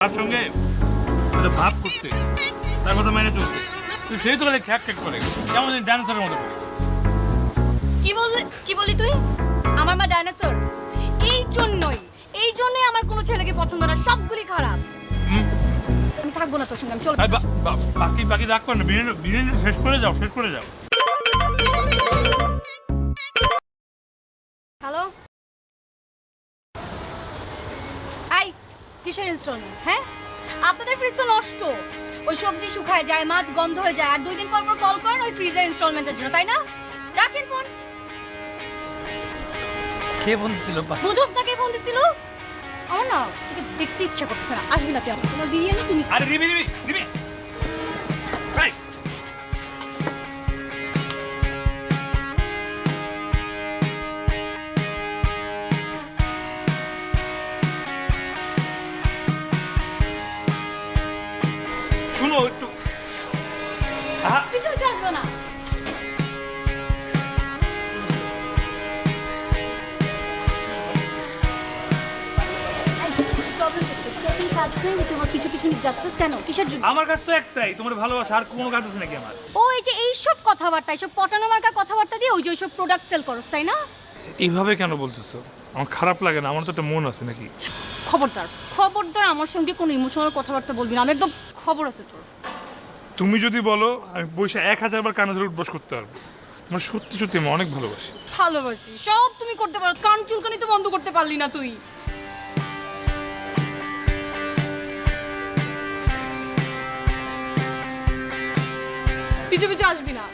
তার সঙ্গে ভাব করতে, তার কথা মেনে চলতে, তুই সেই তো খালি খ্যাক খ্যাক করে কেমন ডাইনোসরের মতো করে। কি বলি তুই? আমার মা ডাইনোসর? এই জন্যই আমার কোনো ছেলেকে পছন্দ না, সবগুলি খারাপ। আমি থাকবো না তোর সঙ্গে, আমি চল। বাকি রাগ করে না, বিরিয়ানি শেষ করে যাও। হ্যালো, আই কিসের ইনস্টলমেন্ট? হ্যাঁ, আপনাদের ফ্রিজ তো নষ্ট, ওই সবজি শুকায় যায়, মাছ গন্ধ হয়ে যায়, আর 2 দিন পর কল করেন ওই ফ্রিজের ইনস্টলমেন্টের জন্য, তাই না? রাখেন ফোন। কে ফোন দিছিল? বুঝোস না কে ফোন দিছিল? আমার না তোকে দেখতে ইচ্ছা করতেছে না, আসবি না তুই। তোমার বিরিয়ানি তুমি। আরে রিমি এই শুনো একটু, কিছু আসবে না। আমার কাছে তো একটাই, তোমার ভালোবাসা, আর কোনো কাজ আছে নাকি আমার? ও এই যে এইসব কথাবার্তা, এইসব পটানো মার্কা কথাবার্তা দিয়ে ওই যে ওইসব প্রোডাক্ট সেল করছ, তাই না? এইভাবে কেন বলতেছো? আমার খারাপ লাগে না, আমার তো একটা মন আছে নাকি? খবরদার আমার সঙ্গে কোনো ইমোশনাল কথাবার্তা বলবি না, আমি একদম খবর আছে তোর। তুমি যদি বলো আমি পয়সা 1000 বার কানে ধরে উঠবস করতে পারবো। আমার সত্যি আমি অনেক ভালোবাসি। সব তুমি করতে পারো, কান চুলকানি তো বন্ধ করতে পারলি না তুই। পিছে আসবি না।